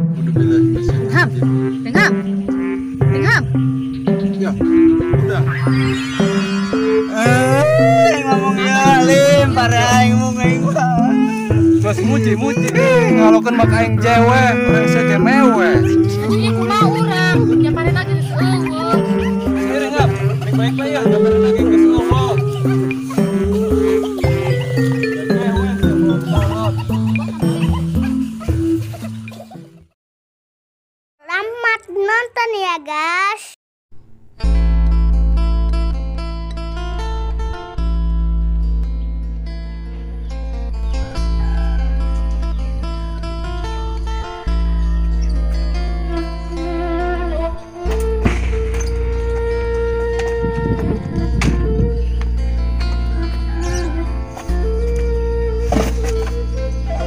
Udah bilang Tingham, Tingham, Tingham. ya udah. Ngomongnya lim para aing mung aing mah. Terus muji ngalokeun maka aing jewe, urang saja mewe. Jadi aku mau orang, jangan pada lagi seungguh. Sering ngap, baik-baik ya, jangan lagi ke sekolah. Selamat nonton ya guys.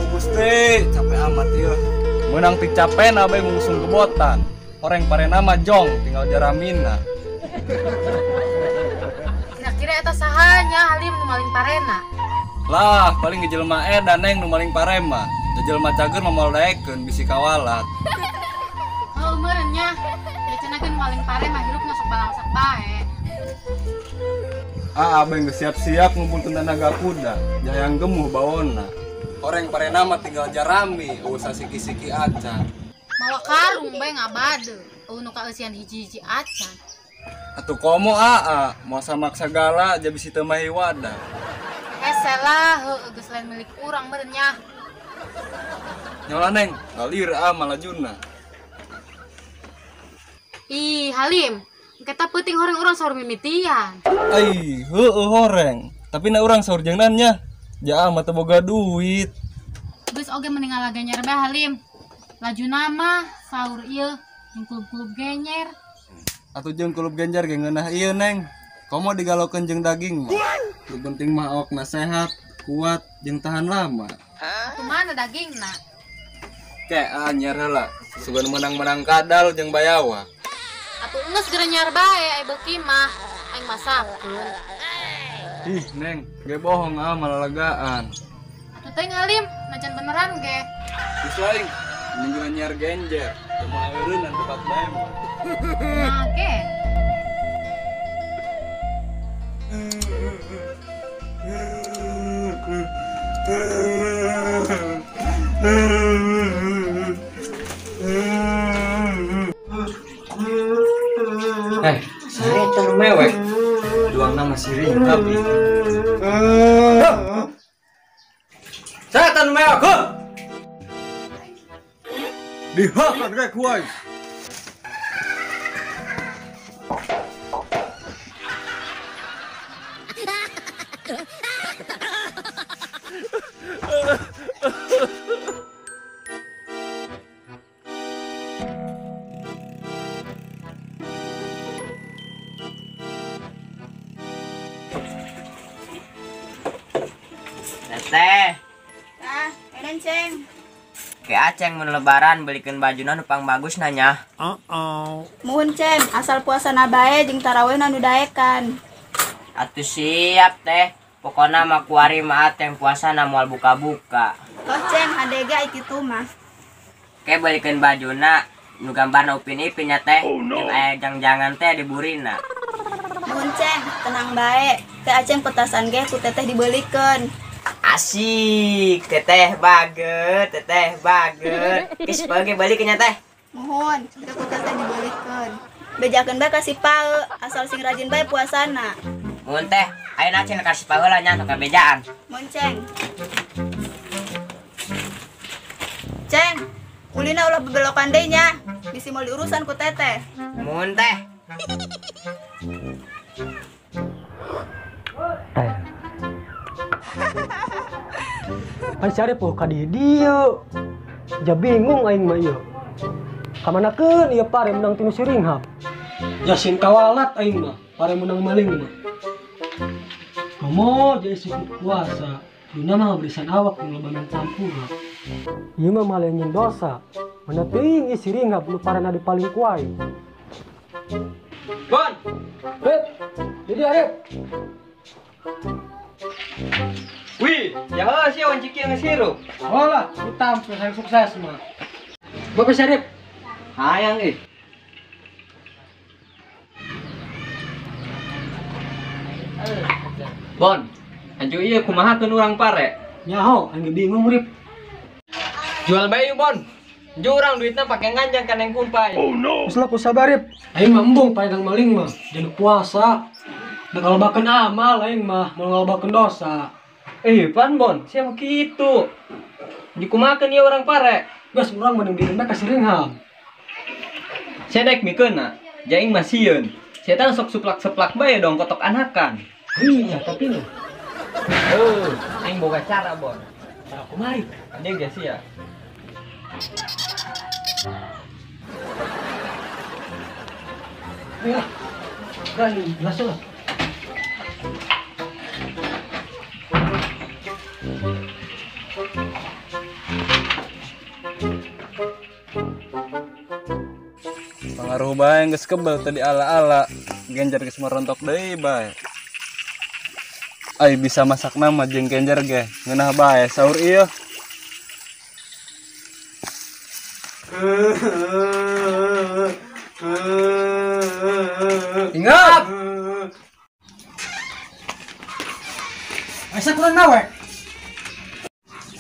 Gusti, capek amat ya. Menang ti capen abe ngusung kebotan. Orang parena mah jong, tinggal jaramina. Kira-kira eta sahanya Halim nu maling parena. Lah, paling ngejelma edan neng nu maling parema. Jelma cager mah daekeun bisi kawalat. Oh, umurnya. Ya cenah maling parema hidupna sok balangsak bae. Abeng geus siap-siap ngumpulkeun tenaga kuda, jayang gemuh bawona. Orang parena mah tinggal jarami, usah siki-siki acan. Mawa karung bae ngabade. Nu kaeusian hiji-hiji acan. Atuh komo mau samak sagala jadi bisi teu mahi wadah. Salah heueuh geus lain milik urang meureun nya. Nyola neng, ngalir malajuna. Ih, Halim, kita penting horeng urang saur mimitian. Ai, heueuh horeng. Tapi na urang saur jeung nya. Ja mah teu boga duit. Geus oge meninggal ganyer bae Halim. Laju nama saur ieu jeung klub-klub genyer. Atuh jeung klub genjer ge ngeunah ieu neng. Komo digalokeun jeung daging mah. Nu penting mah awakna sehat, kuat, jeung tahan lama. Kumaha dagingna? Kayak anyar heula, sugan menang-menang kadal jeung bayawa. Atuh eungeus geura nyar bae ai beuki mah aing masakkeun. Ih, neng, ge bohong malalagaan. Atuh teh Halim, najan beneran ge. Geus laing, mending nyar genjer, teu moal eureun tempat bae mah. Nah, ge. Saya tan mewek. Duang nama siring tapi. Saya tan mewek. Dihakan rek wae. Teh, Eden ceng. ke Aceng mun lebaran belikeun bajuna nu pang bagus nanya. Muhun ceng, asal puasana bae jeung tarawihna nu daekan. Atuh siap teh. Pokona mah kuari mah Aceng puasana moal buka-buka. Toh ceng, hadege ai kitu mah. Ke belikeun bajuna nu gambarna Upin Ipin nya teh. Jeung aya jang-jangan teh di burina. Muhun ceng, tenang bae. Teh Aceng petasan ge ku teteh dibeulikeun. Asik, teteh baget, Kis bagi balik nya teh. Muhun, teh ku teteh dibeulikeun. Bejakeun bae ka si Pau, asal sing rajin bae puasana. Mun teh, ayeuna Aceng kasih paheula nya teu kabejaan. Muhun ceng. Ceng, ulina ulah bebelokan deui nya. Bisi moal diurusan ku teteh. Mun teh. Kan sare poh ka dieu. Ja bingung aing mah ieu. Kamanakeun ieu pare menang tinu siringhap. Yasin kawalat aing mah, pare menang maling mah. Kamu jadi sikut puasa. Dina mah berisan awak nu loba campura. Ieu mah malengin dosa. Mana teuing ieu siringhap nu parana di paling kuai. Bon, Jadi Arif. wih, ya sih wan ciki yang sirup. Oh lah, hitam, yang sukses mah. Bapak Syarif. Hayang Bon, anju iya kumaha keun urang pare. Nyaho, aing bingung urip. Jual bayi Bon. Jurang duitnya pakai nganjang kan yang kumpai. Geus lah ku sabarip. Aing mah embung paegang maling mah, jeung puasa. Da ngalobakeun amal aing mah, mau ngalobakeun dosa. Pan Bon, siapa gitu? Dikumakeun ieu urang pare. Geus urang mending diri ka Siringham. Saya daek mikeunna, jaing mah sieun. Saya tang sok suplak-seplak bae dong kotok anakan. Iya, tapi lu. Aing boga cara Bon. Cara kumari. Dia geus ya. Ayo. Berani, jelas lah. Pengaruh bae geus kebel tadi ala-ala. Genjer geus merontok deui bae. Ai bisa masak nama jeung genjer ge. Ngeunah bae saur ieu. Ingat. Asa kurang nawe.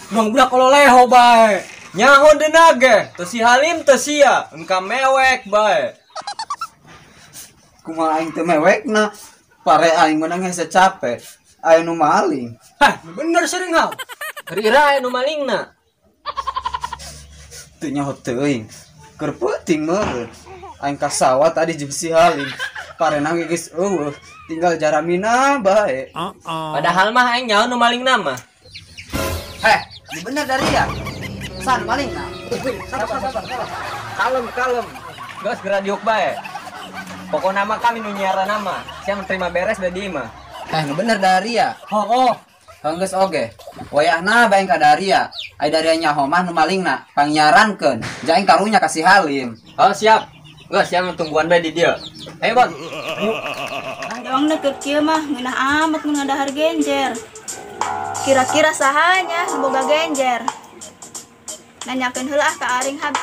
Bang budak kalau leho bae. Nyaho deuna ge, teu si Halim teu sia, engka mewek bae. Kumaha aing teu mewekna, pare aing menang hese capek. Aya nu maling. Hah, bener Siringham. Rira anu malingna. Teu nyaho teuing. Keur peuting meureun. Aing ka sawah tadi jeung si Halim. Parena geus tinggal jaramina bae. Padahal mah aing nyaho nu malingna mah. Heh, ini bener dari ya. San maling nah. Kalem. Geus geura diuk bae. Pokokna mah kami nu nyiaran nama. Siang terima beres da dieu mah. Nu bener dari ya. Oh. Geus oge. Wayahna bae ka dari ya. Ai dari nyaho mah nu malingna pangnyarankeun. Jaing karunya ka si Halim. Oh siap. Geus siang tungguan bae di dieu. Ayo Bon. Dong deket kieu mah ngeunah amat mun ngadahar genjer. Kira-kira sahanya boga genjer. Nanyakeun heula ka aring hab.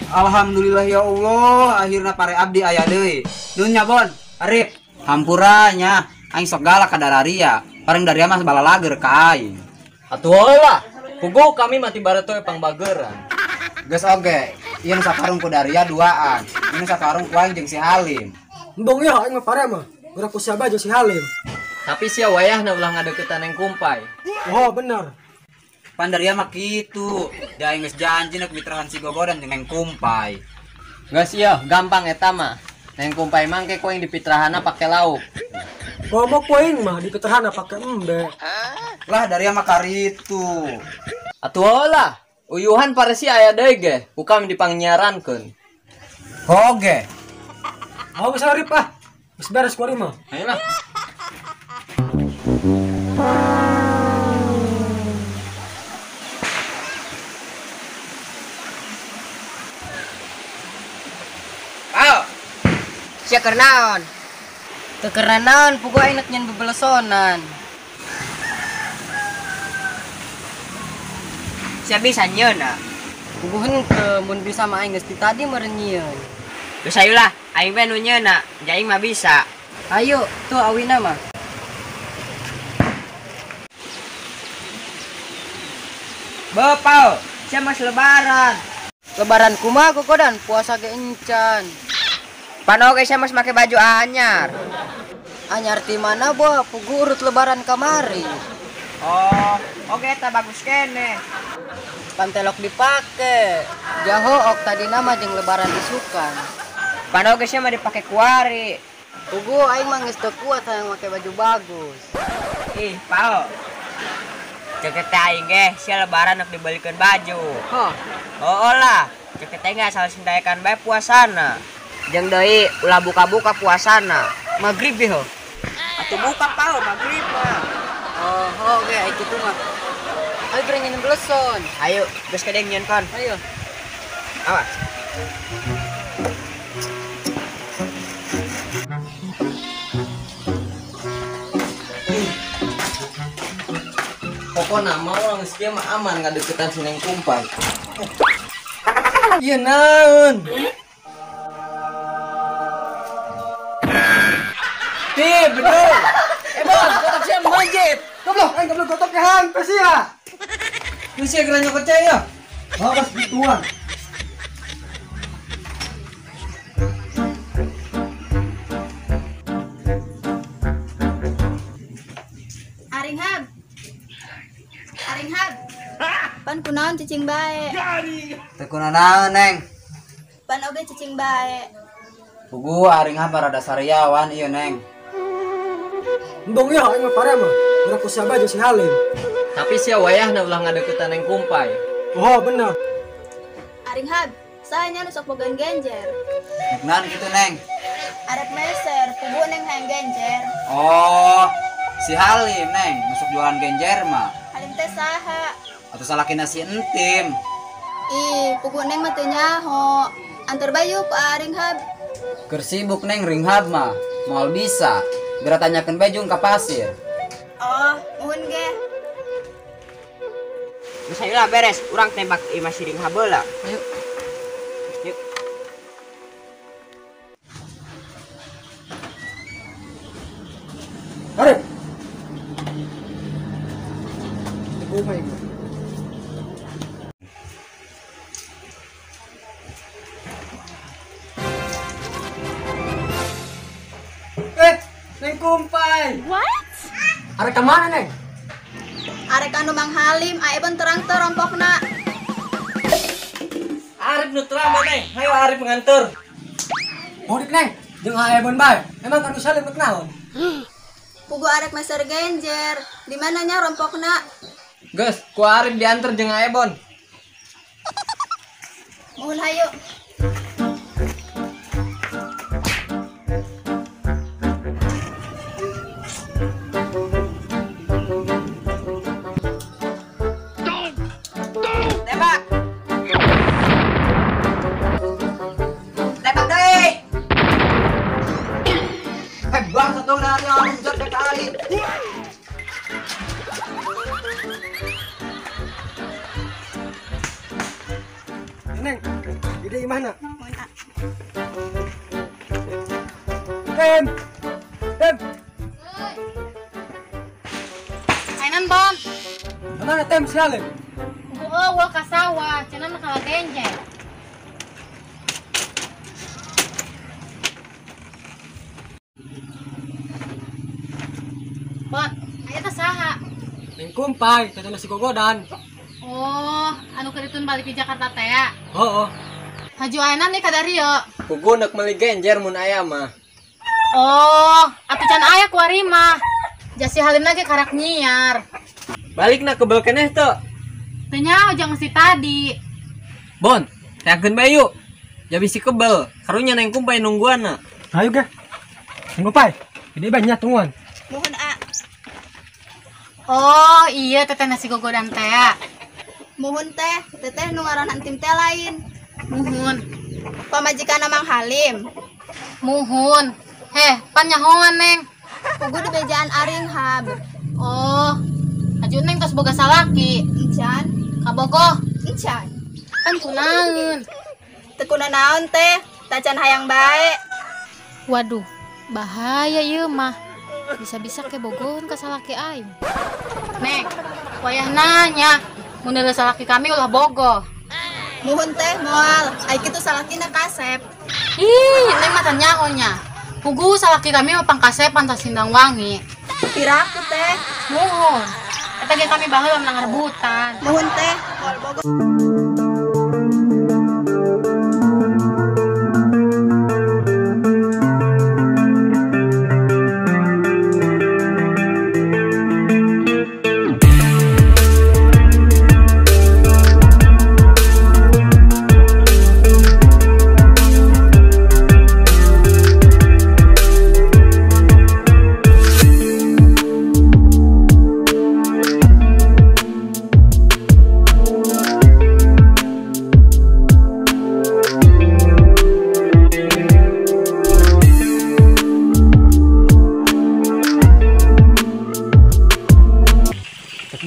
Alhamdulillah ya Allah, akhirna pare abdi aya deui. Nuhun nya Bon, Arif. Hampuranya aing sok galak ka dararia. Pareng daria mah balalager ka aing. Atuh lah. Pugu kami mati bareuto pang bageran. Geus oge, ieu nu sakarung ku daria duaan. Ieu nu sakarung ku aing jeung si Halim. Embung ya aing mah pare mah. Geura ku siaba jeung si Halim. Tapi sia wayahna ulah ngadeuketan yang kumpai. Oh, bener. Pandaria mah kitu. Da aing geus janji nek mitrahan si Gogodan jeung Neng Kumpai. Geus ieu gampang eta mah. Neng kumpai mangke ku yang dipitrahana pake lauk. Ngomong ku aing mah dipiterhana pake embe. Lah daria mah karitu. Atuh lah. Uyuhan paresi aya deui ge. Ku kami dipangnyarankeun. Oge. Mau geus Arif ah. Geus beres ku mah. Ayolah. Sia keur naon? Teu keur naon pugu aing nyen bebelesonan. Sia bisa nyeuna. Pugu henteu mun bisa mah aing geus ti tadi meureun nyieun. Geus ayolah, aing we nu nyeuna, jaing mah bisa. Ayo, tuh awina mah. Bapau, sia mas lebaran. Lebaran kumaha Gogodan, puasa ge encan. Panoge saya mas make baju anyar. Anyar di mana bo? Pugu urut lebaran kamari. Oh, oke tak bagus kene. Pantelok dipake. Jaho ok tadi nama jeung lebaran disukan. Panoge saya mah dipake kuari. Pugu aing mah geus teu kuat hayang make baju bagus. Ih, Pao. Ceket aing ge, sia lebaran nak dibelikan baju. Hah, Oh lah, ceket aing asal sindayakan bae puasana. Jeung deui ulah buka-buka puasana. Magrib heuh. Atuh buka paul magrib mah. Oh, oke, itu tuh mah. Ayo berengen beleson. Ayo, geus kedeng nyeun kon. ayo. Awas. Pokoknya mah orang sekian mah aman nggak deketan si Neng Kumpai. Iya naon. Betul. Bang, kotak siapa manjit? Goblok, aing goblok gotok ke hang pes ya. Lu sih kira nyokot ya? Bawas gituan. Aringhab. Aringhab. Pan kunaon cicing bae. Tekuna naon, Neng? Pan oge cicing bae. Pugu aring apa rada sariawan iya, Neng. Embong ya aing mah pare mah. Urang ku siapa aja si Halim. Tapi sia wayahna ulah ngadeukeutan Neng Kumpai. Oh, bener. Aringhab, sahanya nu sok bogan genjer. Nan gitu, Neng. Arek meser, pugu neng hayang genjer. Oh, si Halim, Neng, masuk jualan genjer mah. Halim teh saha? Atau salah kena si Entim. Ih, pugu neng mah teu nyaho. Antar bayu ku Aringhab. Keur sibuk, Neng, ringhab mah. Moal bisa. Biar tanyakan bajung ke pasir. Oh, muhun ge. Geus ayo lah beres, urang tembak imah siring habeula. Ayo. Yuk. Arif. Oh my god. Neng Kumpai. What? Arek ka mana, Neng? Arek anu Mang Halim, aeban terang teu rompokna. Arif nu terang Neng, hayo Arif ngantur. Mudik, Neng. Jeung haebon bae. Emang kan Salim teu naon? Pugu arek meser genjer. Di mananya rompokna? Geus, ku Arif diantar jeung Aebon. Muhun hayu. Tembak. Tembak deui. Bang satu dari orang jod kali. Neng, ide gimana? Muhun a. Tem. Tem. Kainan Bon. Mana Tem si Halim? Oh, gua ka sawah, cenah mah kalah genjer. Bon, aya teh saha? Neng Kumpai, teh nasi gogodan. Oh, anu keritun balik ke Jakarta teh ya. Oh, oh. Haju ayeuna nih ka Dario. Pugu neuk meuli genjer mun aya mah. Oh, atuh can aya ku ari mah. Jasi Halim lagi karak nyiar. Balikna ke bel keneh teu. Teu nyaho jeung si tadi. Bon, teakeun bae yuk. Ja bisi kebel, karunya Neng Kumpai nungguanna. Ayo ge. Neng Kumpai, ide banyak tungguan. Muhun a. Oh, iya teteh nasi gogodan teh ya. Muhun teh, teteh nu ngaran Entim teh lain. Muhun. Pamajikan Mang Halim. Muhun. Heh, pan nyahoan Neng. Pugu di bejaan Aringhab. Oh, aju Neng tos boga salaki. Encan, Kabogoh, encan. kan kunaeun. Teu kuna naon teh, tacan hayang bae. Waduh, bahaya ieu mah. Bisa-bisa kebogohan ka salaki aing. Neng, wayah nanya. Mun ada salaki kami ulah bogoh. Muhun teh moal, ai kitu salakina kasep. Ih, Neng mah nyahonya. Pugu salaki kami mah pangkasepan tas sindang wangi. Piraku teh, Muhun. Eta ge kami baheula menang rebutan. muhun teh, moal bogo.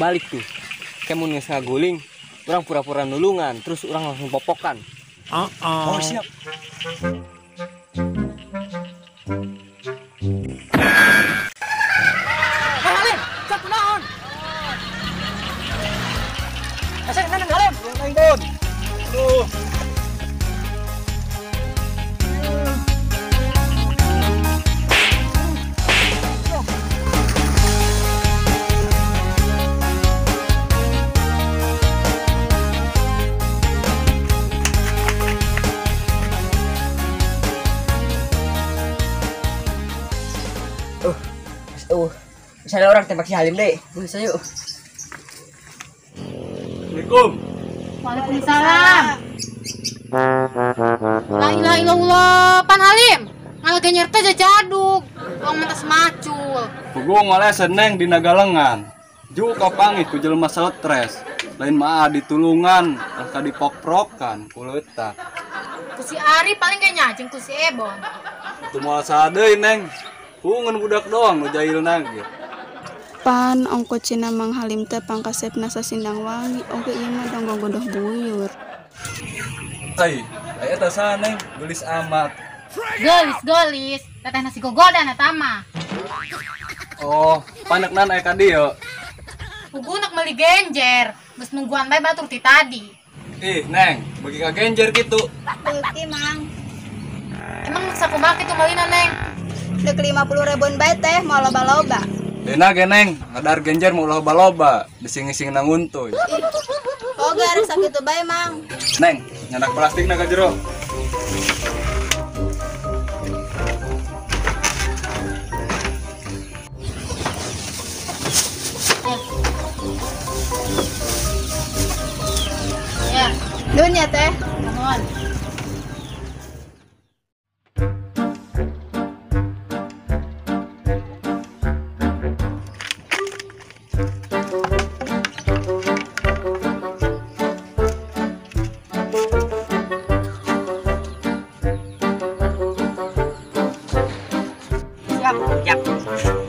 balik tuh. Kayak mau ngaguling, orang pura-pura nulungan, terus orang langsung popokan. Oh siap. Halim, cak naon? Asal nanang Halim. Aduh. Misalnya orang tembak si Halim deh. Bisa yuk. Assalamualaikum. Waalaikumsalam. La ilaha illallah, Pan Halim. Ngalagenyer teh jaduk. Uang mentas macul. Pugung oleh seneng di Nagalengan. Ju kapangi ku jelema stres. Lain mah ditulungan, ka dipok-prokan kuleutak. Ku si Ari paling gak nyajeng ku si Ebon. Itu moal sadeui neng. Kungeun budak doang nu jahilna ge. Pan ongko cina Mang Halim teh pangkasep nasa sindang wangi. Oke ieu mah donggo godoh buyur. Ai, eta saneng gelis amat. Gelis. Teteh nasi gogodan eta mah. Oh, paneknan aya ka dieu. Pugunak meuli genjer. Geus nungguan bae batur ti tadi. Ih, Neng, bagi ka genjer kitu. Beuki Mang. Emang sakumaha kitu meulina Neng? Dek 50.000 bae teh mau loba-loba. Dena ge Neng, ngadar genjer mau loba-loba, dising-sing nang untuy. Oge ari sakitu bae Mang. Neng, nyandak plastik na ka jero. Ya, Dun ya teh. nuhun. Siap.